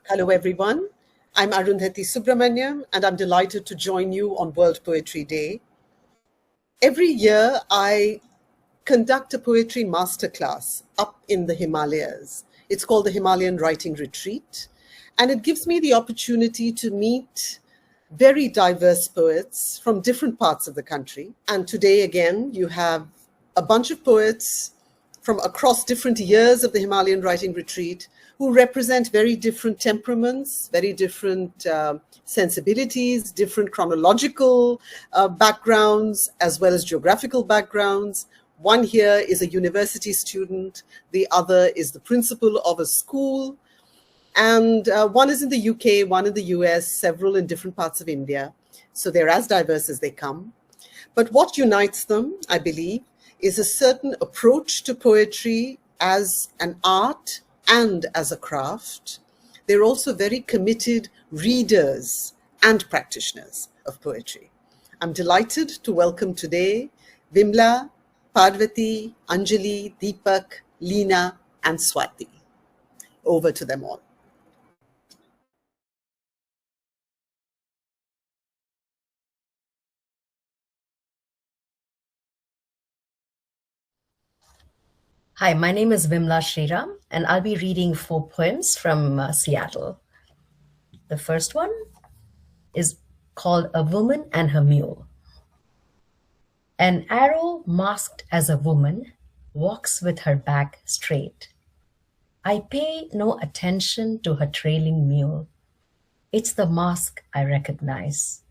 Hello, everyone. I'm Arundhathi Subramaniam, and I'm delighted to join you on World Poetry Day. Every year, I conduct a poetry masterclass up in the Himalayas. It's called the Himalayan Writing Retreat, and it gives me the opportunity to meet very diverse poets from different parts of the country. And today, again, you have a bunch of poets from across different years of the Himalayan Writing Retreat who represent very different temperaments, very different sensibilities, different chronological backgrounds, as well as geographical backgrounds. One here is a university student, the other is the principal of a school, and one is in the UK, one in the US, several in different parts of India. So they're as diverse as they come. But what unites them, I believe, is a certain approach to poetry as an art and as a craft. They're also very committed readers and practitioners of poetry. I'm delighted to welcome today Vimla, Parvati, Anjali, Deepak, Leena, and Swati. Over to them all. Hi, my name is Vimla Shriram, and I'll be reading 4 poems from Seattle. The first one is called A Woman and Her Mule. An arrow masked as a woman walks with her back straight. I pay no attention to her trailing mule. It's the mask I recognize.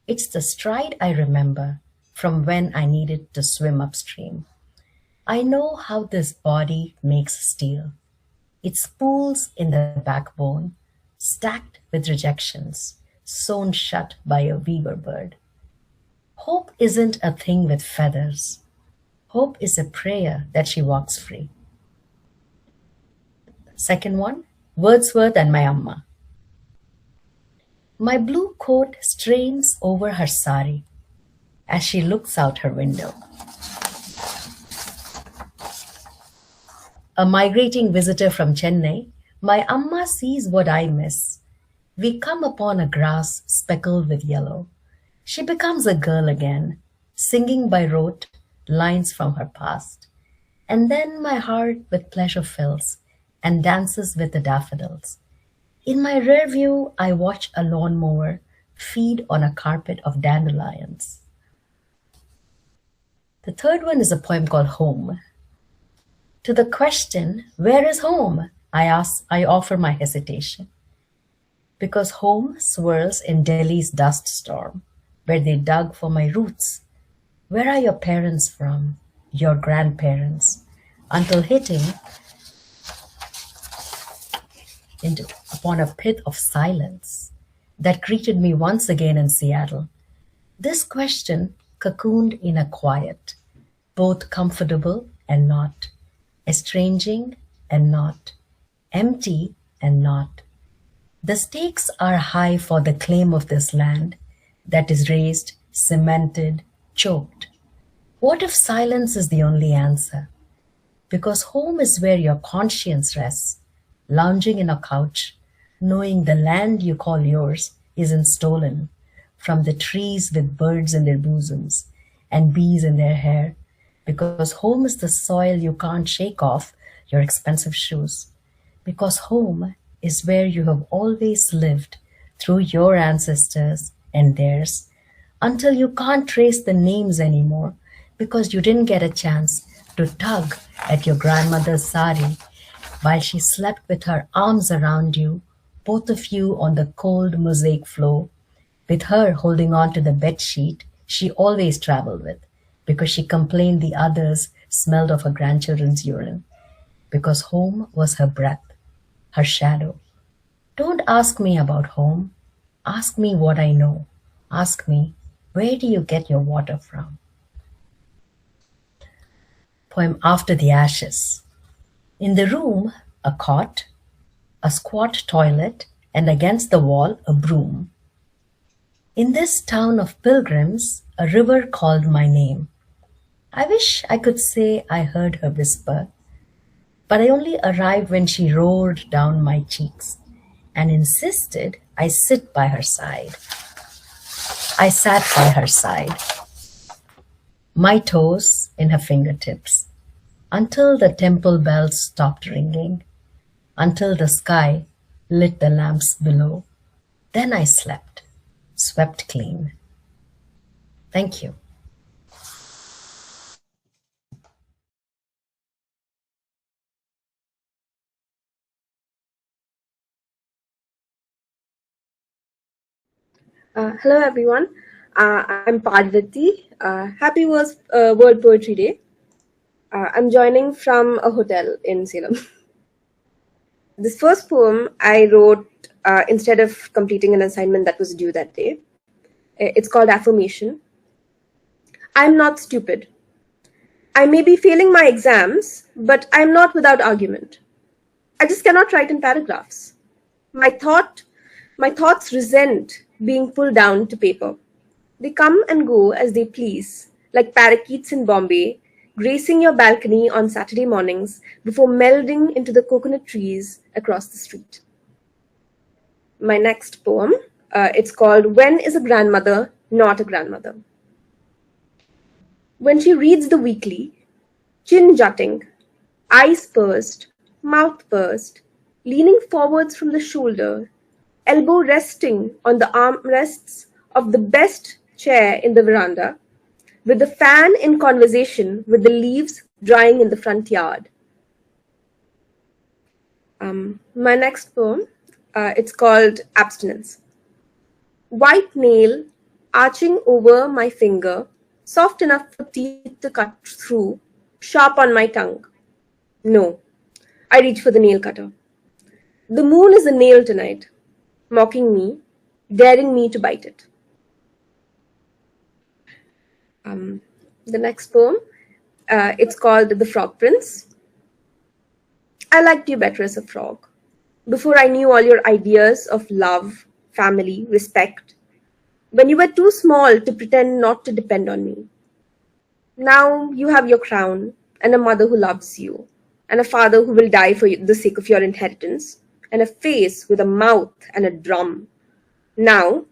It's the stride I remember from when I needed to swim upstream. I know how this body makes steel. It spools in the backbone, stacked with rejections, sewn shut by a weaver bird. Hope isn't a thing with feathers. Hope is a prayer that she walks free. Second one, Wordsworth and my Amma. My blue coat strains over her sari as she looks out her window. A migrating visitor from Chennai, my Amma sees what I miss. We come upon a grass speckled with yellow. She becomes a girl again, singing by rote lines from her past. And then my heart with pleasure fills and dances with the daffodils. In my rear view, I watch a lawnmower feed on a carpet of dandelions. The third one is a poem called Home. To the question, where is home? I offer my hesitation. Because home swirls in Delhi's dust storm, where they dug for my roots. Where are your parents from? Your grandparents? Until hitting upon a pit of silence that greeted me once again in Seattle. This question cocooned in a quiet, both comfortable and not. Estranging and not, empty and not. The stakes are high for the claim of this land that is raised, cemented, choked. What if silence is the only answer? Because home is where your conscience rests, lounging in a couch, knowing the land you call yours isn't stolen from the trees with birds in their bosoms and bees in their hair, because home is the soil you can't shake off your expensive shoes. Because home is where you have always lived through your ancestors and theirs until you can't trace the names anymore because you didn't get a chance to tug at your grandmother's sari while she slept with her arms around you, both of you on the cold mosaic floor, with her holding on to the bed sheet she always traveled with, because she complained the others smelled of her grandchildren's urine, because home was her breath, her shadow. Don't ask me about home. Ask me what I know. Ask me, where do you get your water from? Poem After the Ashes. In the room, a cot, a squat toilet, and against the wall, a broom. In this town of pilgrims, a river called my name. I wish I could say I heard her whisper, but I only arrived when she roared down my cheeks, and insisted I sit by her side. I sat by her side, my toes in her fingertips, until the temple bells stopped ringing, until the sky lit the lamps below. Then I slept, swept clean. Thank you. Hello everyone, I'm Parvati. Happy World Poetry Day. I'm joining from a hotel in Salem. This first poem I wrote instead of completing an assignment that was due that day. It's called Affirmation. I'm not stupid. I may be failing my exams, but I'm not without argument. I just cannot write in paragraphs. My thoughts resent being pulled down to paper. They come and go as they please, like parakeets in Bombay, gracing your balcony on Saturday mornings before melding into the coconut trees across the street. My next poem, it's called When is a Grandmother Not a Grandmother? When she reads the weekly, chin jutting, eyes pursed, mouth pursed, leaning forwards from the shoulder, elbow resting on the armrests of the best chair in the veranda, with the fan in conversation with the leaves drying in the front yard. My next poem, it's called Abstinence. White nail arching over my finger, soft enough for teeth to cut through, sharp on my tongue. No, I reach for the nail cutter. The moon is a nail tonight, mocking me, daring me to bite it. The next poem, it's called The Frog Prince. I liked you better as a frog. Before I knew all your ideas of love, family, respect, when you were too small to pretend not to depend on me. Now you have your crown, and a mother who loves you, and a father who will die for the sake of your inheritance, and a face with a mouth and a drum. Now,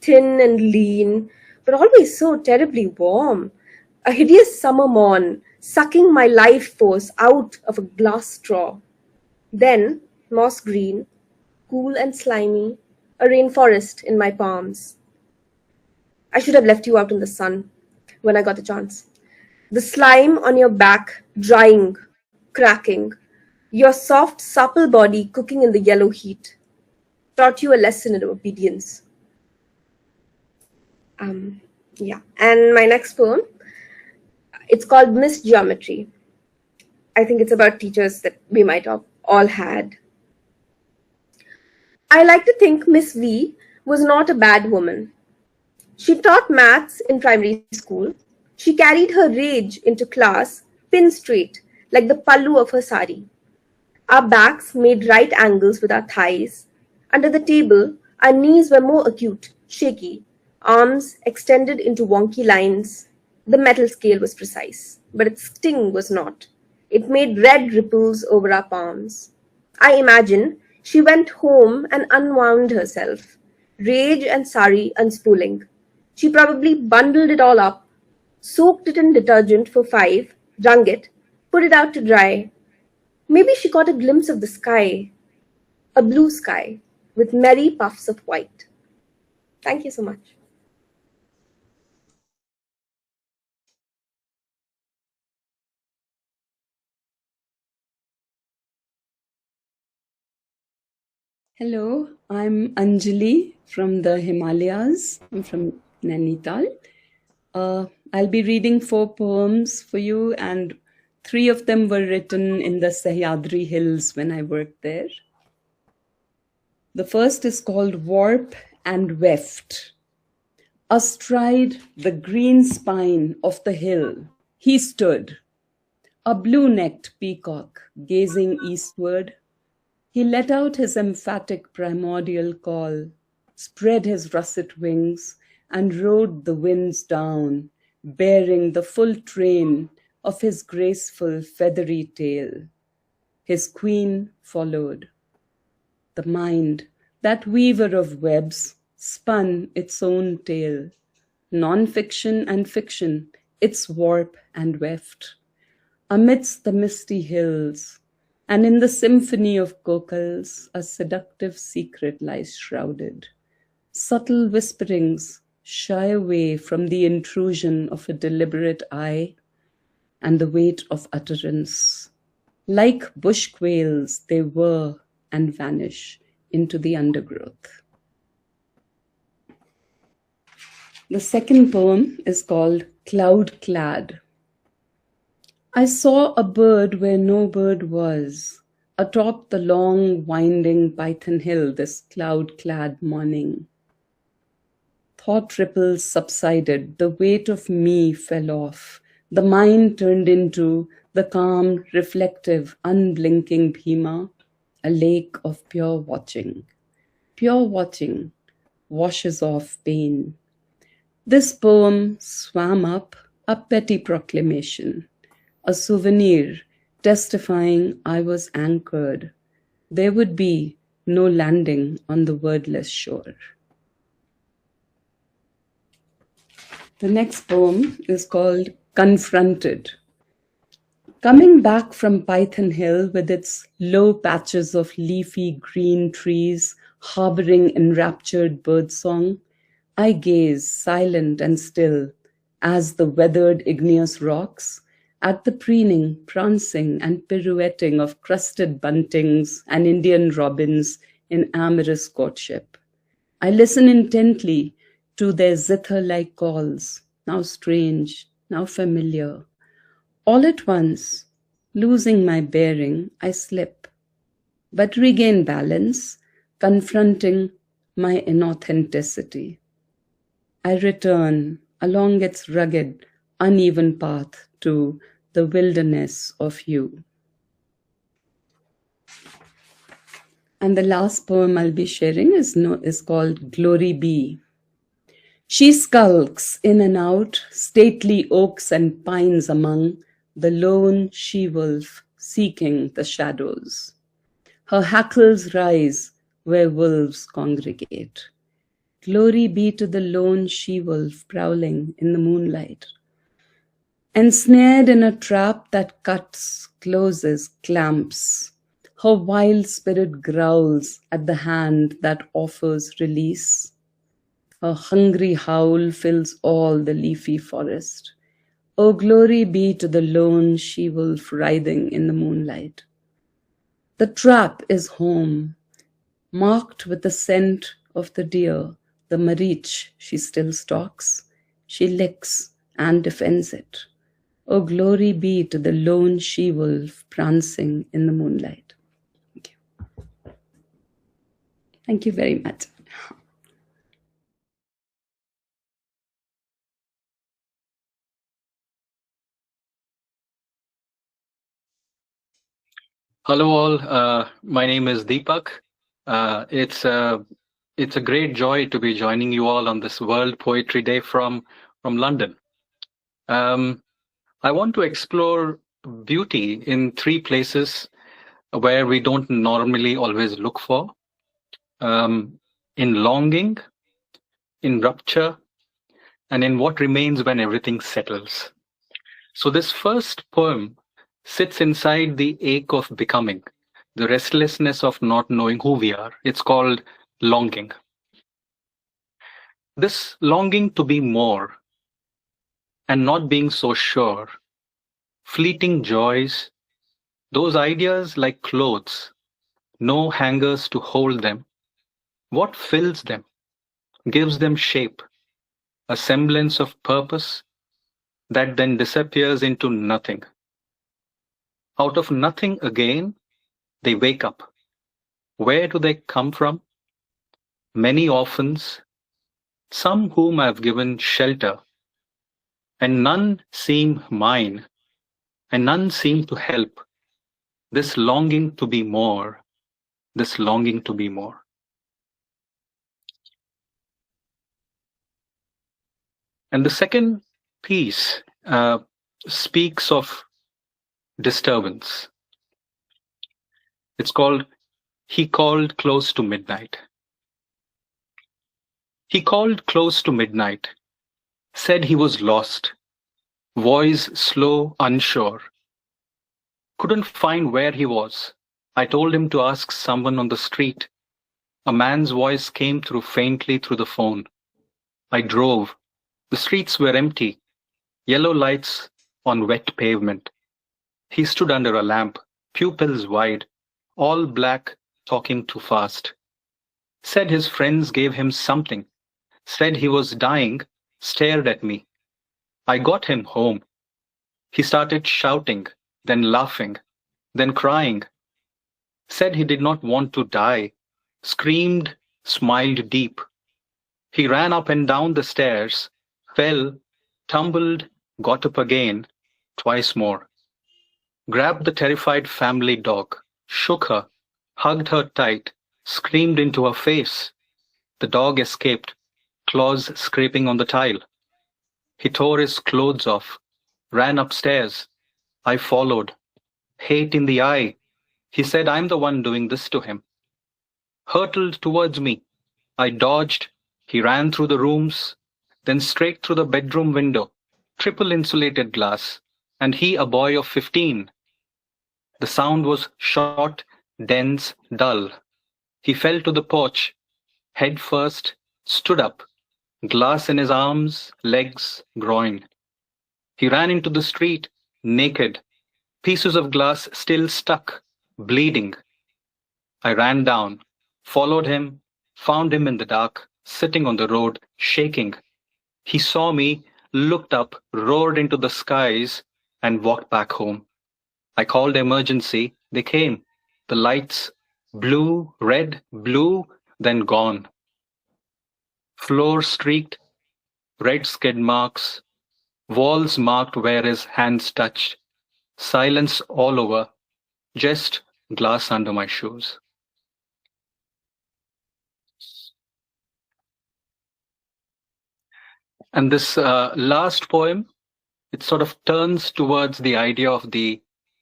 thin and lean, but always so terribly warm, a hideous summer morn, sucking my life force out of a glass straw. Then, moss green, cool and slimy, a rainforest in my palms. I should have left you out in the sun when I got the chance. The slime on your back drying, cracking, your soft, supple body cooking in the yellow heat. Taught you a lesson in obedience. And my next poem, it's called Miss Geometry. I think it's about teachers that we might have all had. I like to think Miss V was not a bad woman. She taught maths in primary school. She carried her rage into class, pin straight, like the pallu of her sari. Our backs made right angles with our thighs. Under the table, our knees were more acute, shaky, arms extended into wonky lines. The metal scale was precise, but its sting was not. It made red ripples over our palms. I imagine she went home and unwound herself, rage and sari unspooling. She probably bundled it all up, soaked it in detergent for 5, wrung it, put it out to dry. Maybe she caught a glimpse of the sky, a blue sky with merry puffs of white. Thank you so much. Hello, I'm Anjali from the Himalayas. I'm from Nainital. I'll be reading 4 poems for you, and 3 of them were written in the Sahyadri Hills when I worked there. The first is called Warp and Weft. Astride the green spine of the hill, he stood, a blue-necked peacock gazing eastward. He let out his emphatic primordial call, spread his russet wings, and rode the winds down, bearing the full train of his graceful feathery tail. His queen followed. The mind that weaver of webs, spun its own tale, non-fiction and fiction, its warp and weft. Amidst the misty hills, and in the symphony of kokals, a seductive secret lies shrouded. Subtle whisperings shy away from the intrusion of a deliberate eye and the weight of utterance. Like bush quails, they whir and vanish into the undergrowth. The second poem is called Cloud Clad. I saw a bird where no bird was, atop the long, winding Python hill this cloud-clad morning. Thought ripples subsided, the weight of me fell off, the mind turned into the calm, reflective, unblinking Bhima, a lake of pure watching. Pure watching washes off pain. This poem swam up a petty proclamation, a souvenir testifying I was anchored. There would be no landing on the wordless shore. The next poem is called Confronted. Coming back from Python Hill with its low patches of leafy green trees harboring enraptured birdsong, I gaze silent and still as the weathered igneous rocks at the preening, prancing, and pirouetting of crusted buntings and Indian robins in amorous courtship. I listen intently to their zither-like calls, now strange, now familiar. All at once, losing my bearing, I slip, but regain balance, confronting my inauthenticity. I return along its rugged, uneven path to the wilderness of you. And the last poem I'll be sharing is called Glory Be. She skulks in and out, stately oaks and pines among, the lone she-wolf seeking the shadows. Her hackles rise where wolves congregate. Glory be to the lone she-wolf prowling in the moonlight. Ensnared in a trap that cuts, closes, clamps, her wild spirit growls at the hand that offers release. Her hungry howl fills all the leafy forest. Oh, glory be to the lone she-wolf writhing in the moonlight. The trap is home, marked with the scent of the deer, the marich she still stalks. She licks and defends it. Oh, glory be to the lone she-wolf prancing in the moonlight. Thank you. Thank you very much. Hello all, my name is Deepak. It's a great joy to be joining you all on this World Poetry Day from London. I want to explore beauty in three places where we don't normally always look for. In longing, in rupture, and in what remains when everything settles. So this first poem sits inside the ache of becoming, the restlessness of not knowing who we are. It's called longing. This longing to be more and not being so sure, fleeting joys, those ideas like clothes, no hangers to hold them. What fills them, gives them shape, a semblance of purpose that then disappears into nothing. Out of nothing again, they wake up. Where do they come from? Many orphans, some whom I've given shelter, and none seem mine, and none seem to help. This longing to be more, this longing to be more. And the second piece speaks of disturbance. It's called He Called Close to Midnight. He called close to midnight, said he was lost, voice slow, unsure. Couldn't find where he was. I told him to ask someone on the street. A man's voice came through faintly through the phone. I drove. The streets were empty, yellow lights on wet pavement. He stood under a lamp, pupils wide, all black, talking too fast. Said his friends gave him something, said he was dying, stared at me. I got him home. He started shouting, then laughing, then crying. Said he did not want to die, screamed, smiled deep. He ran up and down the stairs, fell, tumbled, got up again, twice more. Grabbed the terrified family dog, shook her, hugged her tight, screamed into her face. The dog escaped, claws scraping on the tile. He tore his clothes off, ran upstairs. I followed. Hate in the eye. He said I'm the one doing this to him. Hurtled towards me. I dodged. He ran through the rooms, then straight through the bedroom window, triple insulated glass, and he a boy of 15. The sound was short, dense, dull. He fell to the porch, head first, stood up, glass in his arms, legs, groin. He ran into the street, naked, pieces of glass still stuck, bleeding. I ran down, followed him, found him in the dark, sitting on the road, shaking. He saw me, looked up, roared into the skies, and walked back home. I called emergency. They came. The lights, blue, red, blue, then gone. Floor streaked, red skid marks, walls marked where his hands touched. Silence all over, just glass under my shoes. And this last poem, it sort of turns towards the idea of the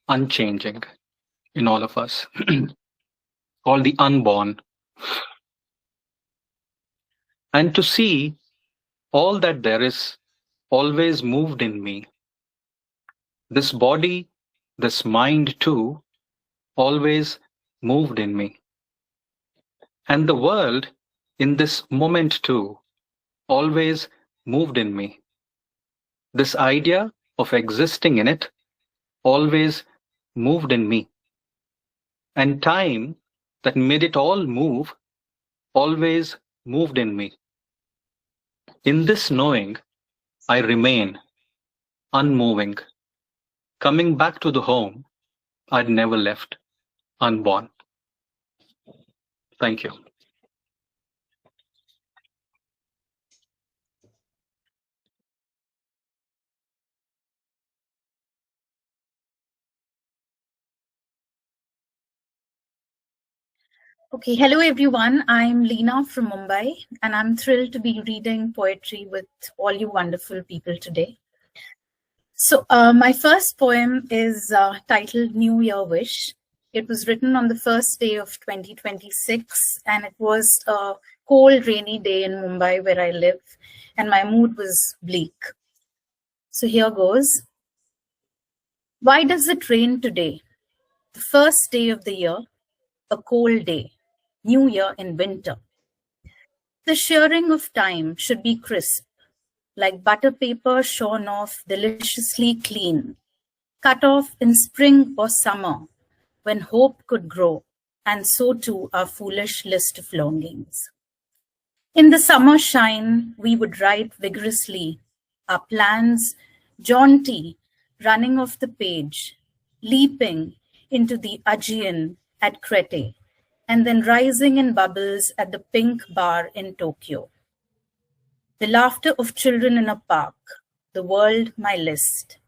unchanging in all of us, or the unborn. And to see all that there is always moved in me. This body, this mind too, always moved in me. And the world in this moment too, always moved in me. This idea of existing in it always moved in me. And time that made it all move always moved in me. In this knowing, I remain unmoving, coming back to the home I'd never left, unborn. Thank you. Okay, hello everyone. I'm Leena from Mumbai, and I'm thrilled to be reading poetry with all you wonderful people today. So my first poem is titled New Year Wish. It was written on the first day of 2026, and it was a cold, rainy day in Mumbai where I live, and my mood was bleak. So here goes. Why does it rain today? The first day of the year, a cold day. New Year in winter. The shearing of time should be crisp, like butter paper shorn off deliciously clean, cut off in spring or summer, when hope could grow, and so too our foolish list of longings. In the summer shine, we would write vigorously, our plans jaunty, running off the page, leaping into the Aegean at Crete, and then rising in bubbles at the pink bar in Tokyo. The laughter of children in a park, the world my list.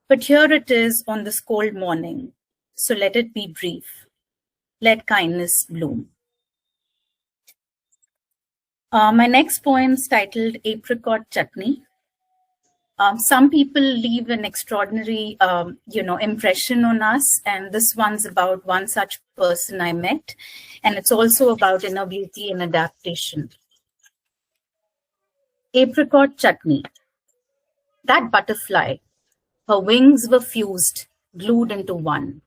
But here it is on this cold morning, so let it be brief. Let kindness bloom. My next poem is titled Apricot Chutney. Some people leave an extraordinary, impression on us, and this one's about one such person I met, and it's also about inner beauty and adaptation. Apricot chutney. That butterfly, her wings were fused, glued into one.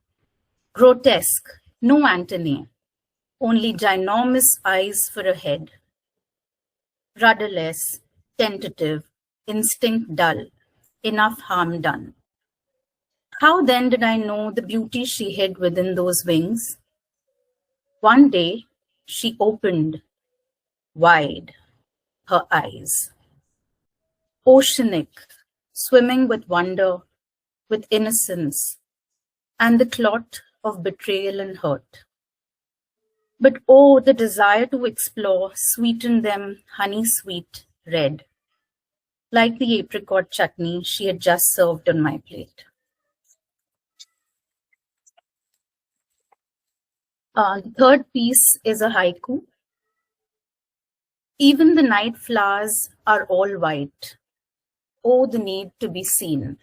Grotesque, no antennae, only ginormous eyes for a head. Rudderless, tentative, instinct dull, enough harm done. How then did I know the beauty she hid within those wings? One day, she opened wide her eyes. Oceanic, swimming with wonder, with innocence, and the clot of betrayal and hurt. But oh, the desire to explore sweetened them honey-sweet red, like the apricot chutney she had just served on my plate. The third piece is a haiku. Even the night flowers are all white. Oh, the need to be seen.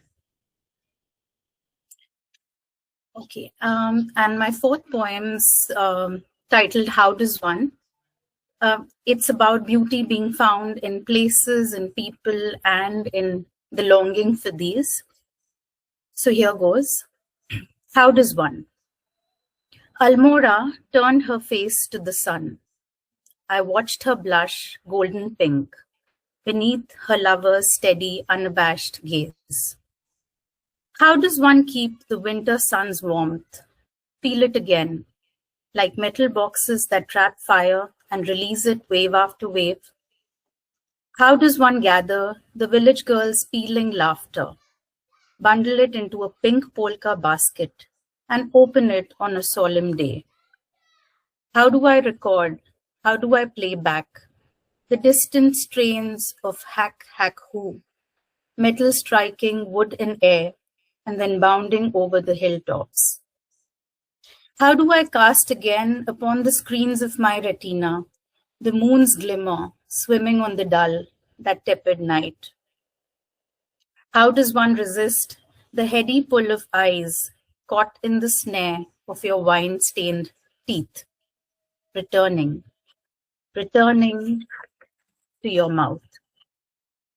Okay, and my fourth poem's titled How Does One? It's about beauty being found in places, in people, and in the longing for these. So here goes. How does one? Almora turned her face to the sun. I watched her blush golden pink beneath her lover's steady, unabashed gaze. How does one keep the winter sun's warmth? Feel it again, like metal boxes that trap fire and release it wave after wave. How does one gather the village girl's peeling laughter, bundle it into a pink polka basket, and open it on a solemn day? How do I record? How do I play back the distant strains of hack, hack, who, metal striking wood in air and then bounding over the hilltops? How do I cast again upon the screens of my retina the moon's glimmer swimming on the dull, that tepid night? How does one resist the heady pull of eyes caught in the snare of your wine-stained teeth, returning to your mouth?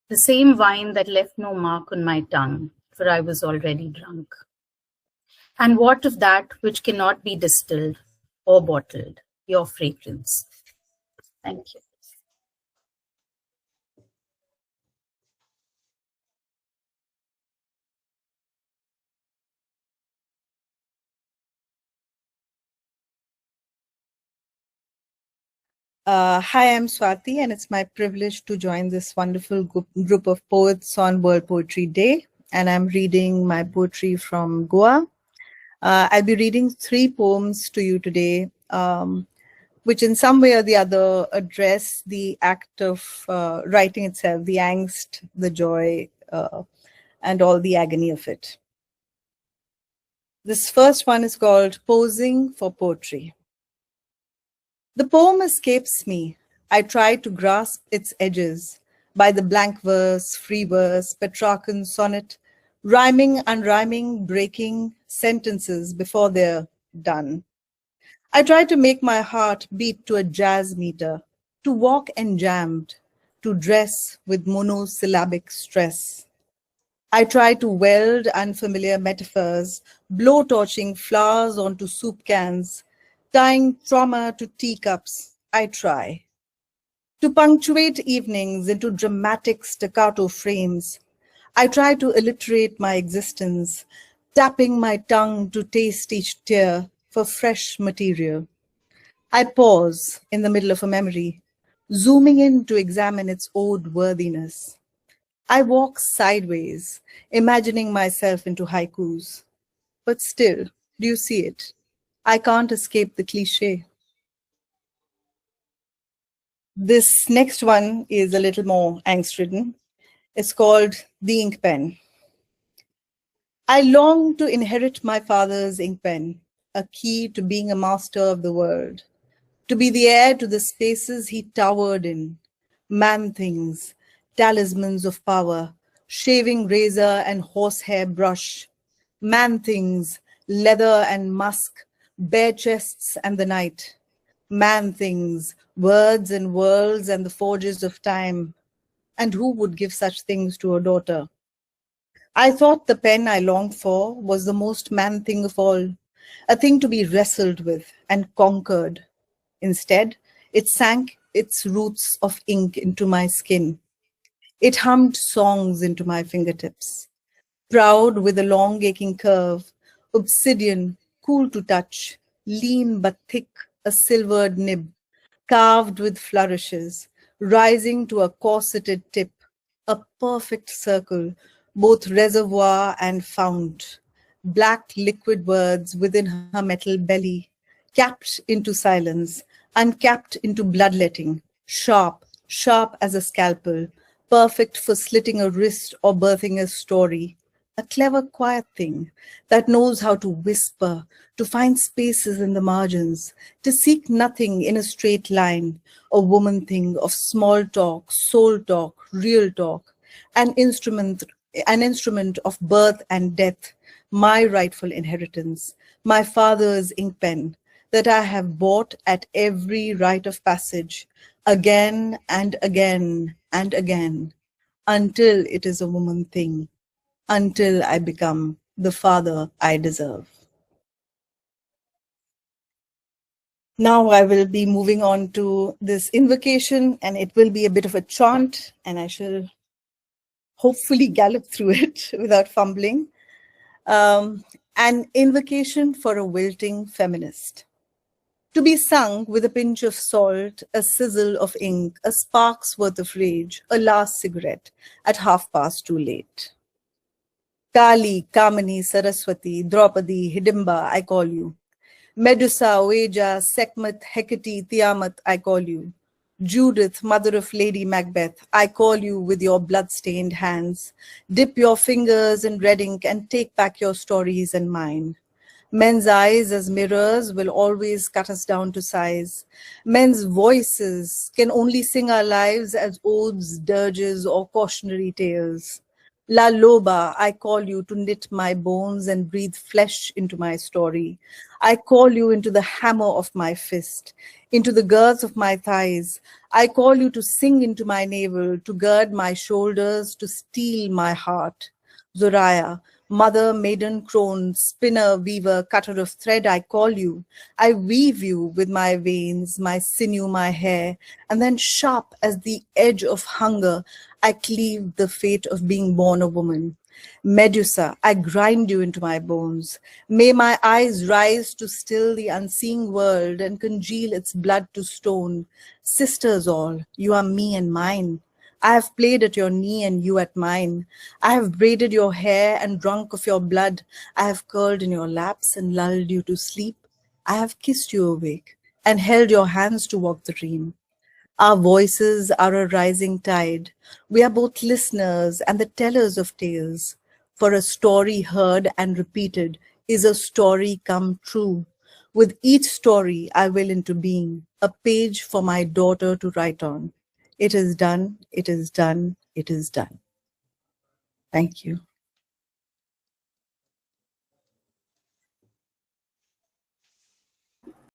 The same wine that left no mark on my tongue, for I was already drunk. And what of that which cannot be distilled or bottled? Your fragrance. Thank you. Hi, I'm Swati, and it's my privilege to join this wonderful group of poets on World Poetry Day. And I'm reading my poetry from Goa. I'll be reading 3 poems to you today, which in some way or the other address the act of writing itself, the angst, the joy, and all the agony of it. This first one is called Posing for Poetry. The poem escapes me. I try to grasp its edges by the blank verse, free verse, Petrarchan sonnet, rhyming, unrhyming, breaking sentences before they're done. I try to make my heart beat to a jazz meter, to walk enjambed, to dress with monosyllabic stress. I try to weld unfamiliar metaphors, blow-torching flowers onto soup cans, tying trauma to teacups. I try to punctuate evenings into dramatic staccato frames. I try to alliterate my existence, tapping my tongue to taste each tear for fresh material. I pause in the middle of a memory, zooming in to examine its ode worthiness. I walk sideways, imagining myself into haikus. But still, do you see it? I can't escape the cliché. This next one is a little more angst-ridden. It's called The Ink Pen. I long to inherit my father's ink pen, a key to being a master of the world, to be the heir to the spaces he towered in, man-things, talismans of power, shaving razor and horsehair brush, man-things, leather and musk, bare chests and the night, man-things, words and worlds and the forges of time, and who would give such things to a daughter? I thought the pen I longed for was the most man thing of all, a thing to be wrestled with and conquered. Instead, it sank its roots of ink into my skin. It hummed songs into my fingertips. Proud with a long aching curve, obsidian, cool to touch, lean but thick, a silvered nib, carved with flourishes, rising to a corseted tip, a perfect circle, both reservoir and fount, black liquid words within her metal belly, capped into silence, uncapped into bloodletting, sharp, sharp as a scalpel, perfect for slitting a wrist or birthing a story, a clever, quiet thing that knows how to whisper, to find spaces in the margins, to seek nothing in a straight line, a woman thing of small talk, soul talk, real talk, an instrument of birth and death, my rightful inheritance, my father's ink pen, that I have bought at every rite of passage, again and again and again, until it is a woman thing, until I become the father I deserve. Now I will be moving on to this invocation, and it will be a bit of a chant, and I shall hopefully gallop through it without fumbling. An invocation for a wilting feminist. To be sung with a pinch of salt, a sizzle of ink, a spark's worth of rage, a last cigarette at late. Kali, Kamini, Saraswati, Draupadi, Hidimba, I call you. Medusa, Oeja, Sekhmet, Hecate, Tiamat, I call you. Judith, mother of Lady Macbeth, I call you with your blood-stained hands. Dip your fingers in red ink and take back your stories and mine. Men's eyes as mirrors will always cut us down to size. Men's voices can only sing our lives as odes, dirges, or cautionary tales. La Loba, I call you to knit my bones and breathe flesh into my story. I call you into the hammer of my fist, into the girth of my thighs. I call you to sing into my navel, to gird my shoulders, to steel my heart. Zoraya, mother, maiden, crone, spinner, weaver, cutter of thread, I call you. I weave you with my veins, my sinew, my hair, and then sharp as the edge of hunger, I cleave the fate of being born a woman. Medusa, I grind you into my bones. May my eyes rise to still the unseeing world and congeal its blood to stone. Sisters all, you are me and mine. I have played at your knee and you at mine. I have braided your hair and drunk of your blood. I have curled in your laps and lulled you to sleep. I have kissed you awake and held your hands to walk the dream. Our voices are a rising tide. We are both listeners and the tellers of tales. For a story heard and repeated is a story come true. With each story I will into being, a page for my daughter to write on. It is done, it is done, it is done. Thank you.